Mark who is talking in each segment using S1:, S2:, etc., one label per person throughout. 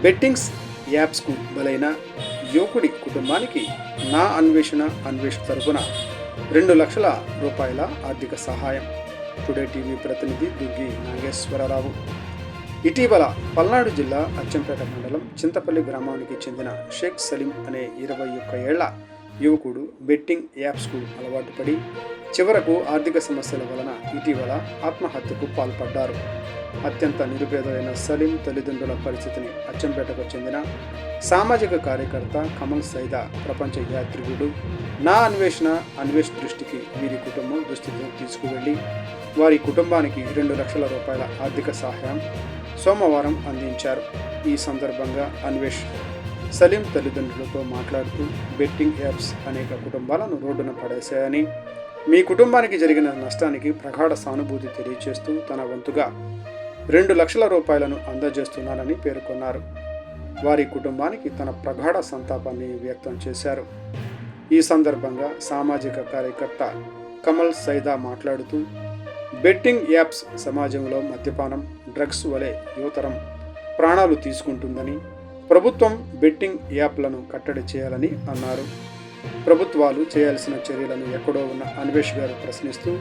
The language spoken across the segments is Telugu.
S1: బెట్టింగ్స్ యాప్స్కు బలైన యువకుడి కుటుంబానికి నా అన్వేష్ తరపున 2,00,000 రూపాయల ఆర్థిక సహాయం. టుడే టీవీ ప్రతినిధి దుగ్గి నాగేశ్వరరావు. ఇటీవల పల్నాడు జిల్లా అచ్చంపేట మండలం చింతపల్లి గ్రామానికి చెందిన షేక్ సలీం అనే 21 ఏళ్ల యువకుడు బెట్టింగ్ యాప్స్కు అలవాటు పడి చివరకు ఆర్థిక సమస్యల వలన ఇటీవల ఆత్మహత్యకు పాల్పడ్డారు. అత్యంత నిరుపేదైన సలీం తల్లిదండ్రుల పరిస్థితిని అచ్చంపేటకు చెందిన సామాజిక కార్యకర్త కమల్ సైదా ప్రపంచ యాత్రికుడు నా అన్వేష్ దృష్టికి వీరి కుటుంబం దుస్థితిని తీసుకువెళ్లి వారి కుటుంబానికి 2,00,000 రూపాయల ఆర్థిక సహాయం సోమవారం అందించారు. ఈ సందర్భంగా అన్వేష్ సలీం తల్లిదండ్రులతో మాట్లాడుతూ బెట్టింగ్ యాప్స్ అనేక కుటుంబాలను రోడ్డున పడేశాయని, మీ కుటుంబానికి జరిగిన నష్టానికి ప్రగాఢ సానుభూతి తెలియజేస్తూ తన వంతుగా 2,00,000 రూపాయలను అందజేస్తున్నానని పేర్కొన్నారు. వారి కుటుంబానికి తన ప్రగాఢ సంతాపాన్ని వ్యక్తం చేశారు. ఈ సందర్భంగా సామాజిక కార్యకర్త కమల్ సైదా మాట్లాడుతూ బెట్టింగ్ యాప్స్ సమాజంలో మద్యపానం, డ్రగ్స్ వలె యువతరం ప్రాణాలు తీసుకుంటుందని, ప్రభుత్వం బెట్టింగ్ యాప్లను కట్టడి చేయాలని అన్నారు. ప్రభుత్వాలు చేయాల్సిన చర్యలను ఎక్కడో ఉన్న అన్వేష్ గారు ప్రశ్నిస్తూ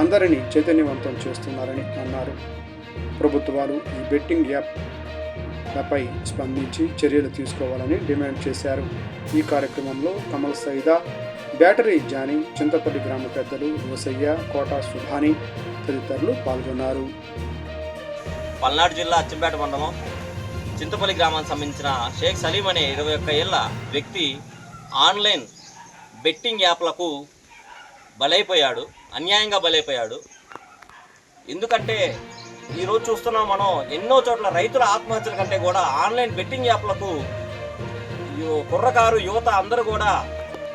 S1: అందరినీ చైతన్యవంతం చేస్తున్నారని అన్నారు. ప్రభుత్వాలు ఈ బెట్టింగ్ యాప్లపై స్పందించి చర్యలు తీసుకోవాలని డిమాండ్ చేశారు. ఈ కార్యక్రమంలో కమల్ సైదా, బ్యాటరీ జానీ, చింతపల్లి గ్రామ పెద్దలు రోసయ్య, కోట సుధాని తదితరులు పాల్గొన్నారు.
S2: పల్నాడు జిల్లా అచ్చంపేట మండలం చింతపల్లి గ్రామానికి సంబంధించిన షేక్ సలీం అనే 21 ఏళ్ల వ్యక్తి ఆన్లైన్ బెట్టింగ్ యాప్లకు అన్యాయంగా బలైపోయాడు. ఎందుకంటే ఈరోజు చూస్తున్నాం మనం ఎన్నో చోట్ల రైతుల ఆత్మహత్యల కంటే కూడా ఆన్లైన్ బెట్టింగ్ యాప్లకు కుర్రకారు యువత అందరూ కూడా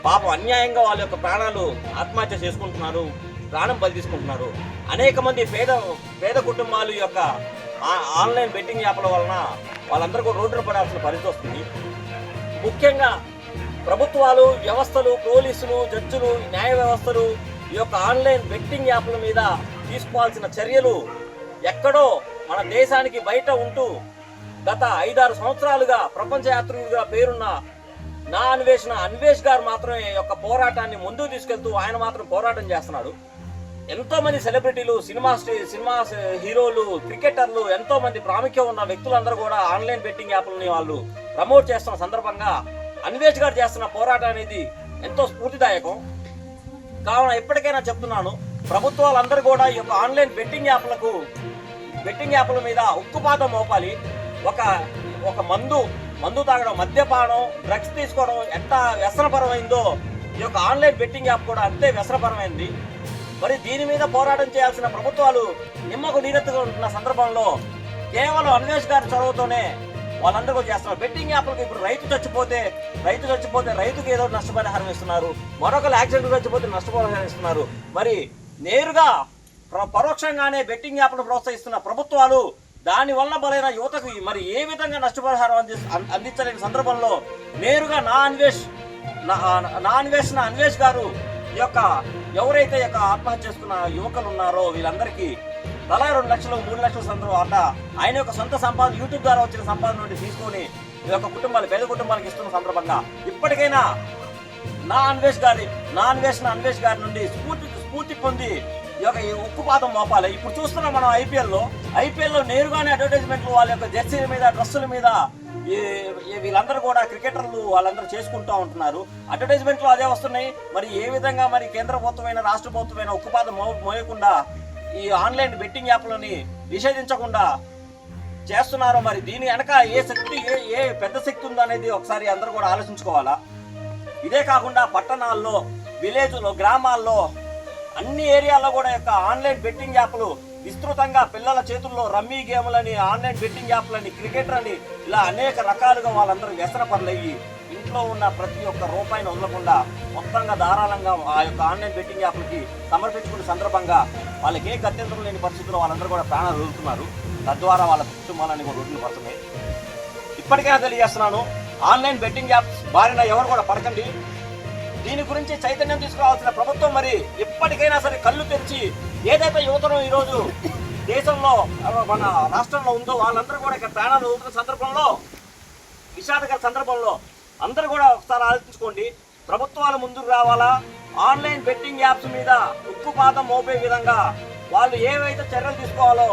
S2: పాపం అన్యాయంగా వాళ్ళ యొక్క ప్రాణాలు ఆత్మహత్య చేసుకుంటున్నారు, ప్రాణం బలి తీసుకుంటున్నారు. అనేక మంది పేద కుటుంబాలు యొక్క ఆన్లైన్ బెట్టింగ్ యాప్ల వలన వాళ్ళందరూ కూడా రోడ్డున పడాల్సిన పరిస్థితి వస్తుంది. ముఖ్యంగా ప్రభుత్వాలు, వ్యవస్థలు, పోలీసులు, జడ్జిలు, న్యాయ వ్యవస్థలు ఈ యొక్క ఆన్లైన్ బెట్టింగ్ యాప్ల మీద తీసుకోవాల్సిన చర్యలు ఎక్కడో మన దేశానికి బయట ఉంటూ గత 5-6 సంవత్సరాలుగా ప్రపంచ యాత్రికుడిగా పేరున్న నా అన్వేష్ గారు మాత్రమే యొక్క పోరాటాన్ని ముందుకు తీసుకెళ్తూ ఆయన మాత్రం పోరాటం చేస్తున్నాడు. ఎంతో మంది సెలబ్రిటీలు, సినిమా హీరోలు, క్రికెటర్లు, ఎంతో మంది ప్రాముఖ్యం ఉన్న వ్యక్తులందరూ కూడా ఆన్లైన్ బెట్టింగ్ యాప్లని వాళ్ళు ప్రమోట్ చేస్తున్న సందర్భంగా అన్వేష్ గారు చేస్తున్న పోరాటం అనేది ఎంతో స్ఫూర్తిదాయకం. కావున ఎప్పటికైనా చెప్తున్నాను, ప్రభుత్వాలందరూ కూడా ఈ యొక్క ఆన్లైన్ బెట్టింగ్ యాప్ల మీద ఉక్కుపాతం మోపాలి. ఒక మందు తాగడం, మద్యపానం, డ్రగ్స్ తీసుకోవడం ఎంత వ్యసనపరమైందో ఈ యొక్క ఆన్లైన్ బెట్టింగ్ యాప్ కూడా అంతే వ్యసనపరమైంది. మరి దీని మీద పోరాటం చేయాల్సిన ప్రభుత్వాలు నిమ్మకు నీరెత్తుగా ఉంటున్న సందర్భంలో కేవలం అన్వేష్ గారి చొరవతోనే వాళ్ళందరూ చేస్తున్నారు. బెట్టింగ్ యాప్లకు ఇప్పుడు రైతు చచ్చిపోతే రైతుకి ఏదో నష్టపరిహారం ఇస్తున్నారు, మరొకరు యాక్సిడెంట్ చచ్చిపోతే నష్టపరిహారం ఇస్తున్నారు. మరి నేరుగా పరోక్షంగానే బెట్టింగ్ యాప్ను ప్రోత్సహిస్తున్న ప్రభుత్వాలు దానివల్ల బలైన యువతకు మరి ఏ విధంగా నష్టపరిహారం అందించలేని సందర్భంలో నేరుగా అన్వేష్ గారు ఈ యొక్క ఎవరైతే యొక్క ఆత్మహత్య చేసుకున్న యువకులు ఉన్నారో వీళ్ళందరికీ తలా 2 లక్షలు 3 లక్షల సందర్భం ఆయన యొక్క సొంత సంపాదన యూట్యూబ్ ద్వారా వచ్చిన సంపాదన నుండి తీసుకొని ఈ యొక్క పేద కుటుంబాలకు ఇస్తున్న సందర్భంగా ఇప్పటికైనా నా అన్వేష్ గారి నుండి స్ఫూర్తి పొంది ఈ యొక్క ఉక్కుపాతం మోపాలి. ఇప్పుడు చూస్తున్నాం మనం ఐపీఎల్లో నేరుగానే అడ్వర్టైజ్మెంట్లు వాళ్ళ యొక్క జెర్సీల మీద, డ్రెస్సుల మీద వీళ్ళందరూ కూడా క్రికెటర్లు వాళ్ళందరూ చేసుకుంటూ ఉంటున్నారు. అడ్వర్టైజ్మెంట్లు అదే వస్తున్నాయి. మరి ఏ విధంగా మరి కేంద్ర ప్రభుత్వమైన రాష్ట్ర ప్రభుత్వమైన ఉక్కుపాతం మోయకుండా ఈ ఆన్లైన్ బెట్టింగ్ యాప్లని నిషేధించకుండా చేస్తున్నారో మరి దీని వెనక ఏ పెద్ద శక్తి ఉందో అనేది ఒకసారి అందరూ కూడా ఆలోచించుకోవాలా. ఇదే కాకుండా పట్టణాల్లో, విలేజ్లో, గ్రామాల్లో అన్ని ఏరియాల్లో కూడా యొక్క ఆన్లైన్ బెట్టింగ్ యాప్లు విస్తృతంగా పిల్లల చేతుల్లో రమ్మీ గేములని, ఆన్లైన్ బెట్టింగ్ యాప్లని, క్రికెటర్ అని ఇలా అనేక రకాలుగా వాళ్ళందరూ వ్యసన పనులయ్యి ఇంట్లో ఉన్న ప్రతి ఒక్క రూపాయిని వదలకుండా మొత్తంగా ధారాళంగా ఆ యొక్క ఆన్లైన్ బెట్టింగ్ యాప్లకి సమర్పించుకునే సందర్భంగా వాళ్ళకి ఏ గత్యంతరం లేని పరిస్థితుల్లో వాళ్ళందరూ కూడా ప్రాణాలు వదులుతున్నారు. తద్వారా వాళ్ళ కుటుంబాలని కూడా రోడ్డున పడుతున్నాయి. ఇప్పటికైనా తెలియజేస్తున్నాను, ఆన్లైన్ బెట్టింగ్ యాప్స్ బారిన ఎవరు కూడా పడకండి. దీని గురించి చైతన్యం తీసుకురావాల్సిన ప్రభుత్వం మరి ఎప్పటికైనా సరే కళ్ళు తెరిచి ఏదైతే యువతను ఈరోజు దేశంలో మన రాష్ట్రంలో ఉందో వాళ్ళందరూ కూడా ఇక్కడ ప్రాణాలు వదులుతున్న సందర్భంలో విషాదకర సందర్భంలో అందరూ కూడా ఒకసారి ఆలోచించుకోండి. ప్రభుత్వాలు ముందుకు రావాలా, ఆన్లైన్ బెట్టింగ్ యాప్స్ మీద ఉక్కుపాదం మోపే విధంగా వాళ్ళు ఏవైతే చర్యలు తీసుకోవాలో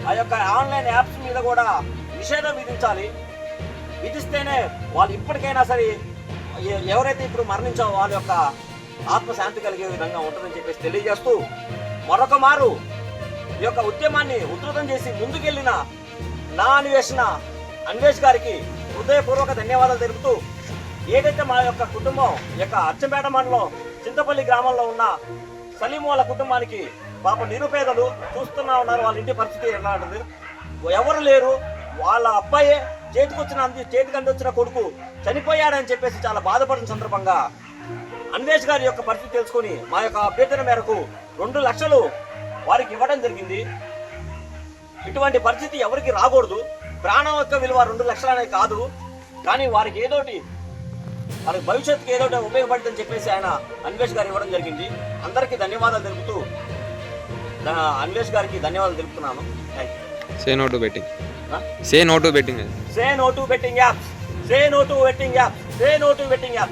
S2: ఆ యొక్క ఆన్లైన్ యాప్స్ మీద కూడా నిషేధం విధించాలి. విధిస్తేనే వాళ్ళు ఇప్పటికైనా సరే ఎవరైతే ఇప్పుడు మరణించారో వాళ్ళ యొక్క ఆత్మశాంతి కలిగే విధంగా ఉంటుందని చెప్పేసి తెలియజేస్తూ మరొక మారు ఈ యొక్క ఉద్యమాన్ని ఉధృతం చేసి ముందుకెళ్లిన నా అన్వేష్ గారికి హృదయపూర్వక ధన్యవాదాలు తెలుపుతూ, ఏదైతే మా యొక్క కుటుంబం యొక్క అచ్చంపేట మండలం చింతపల్లి గ్రామంలో ఉన్న సలీం వాళ్ళ కుటుంబానికి పాప నిరుపేదలు చూస్తున్నా ఉన్నారు. వాళ్ళ ఇంటి పరిస్థితి ఎలా ఉంటుంది, ఎవరు లేరు. వాళ్ళ అబ్బాయే చేతికి అందించిన కొడుకు చనిపోయాడని చెప్పేసి చాలా బాధపడిన సందర్భంగా అన్వేష్ గారి యొక్క పరిస్థితి తెలుసుకొని మా యొక్క అభ్యర్థన మేరకు 2 లక్షలు వారికి ఇవ్వడం జరిగింది. ఇటువంటి పరిస్థితి ఎవరికి రాకూడదు. ప్రాణం యొక్క విలువ 2 లక్షలు అనేది కాదు, కానీ వారికి ఏదోటి వాళ్ళకి భవిష్యత్తుకి ఏదోటి ఉపయోగపడుతుందని చెప్పేసి ఆయన అన్వేష్ గారు ఇవ్వడం జరిగింది. అందరికీ ధన్యవాదాలు తెలుపుతూ అన్వేష్ గారికి ధన్యవాదాలు తెలుపుతున్నాను. Thank you.
S3: Say no to betting. Say no to betting.
S2: Say no to betting apps. Say no to betting apps. Say no to betting apps.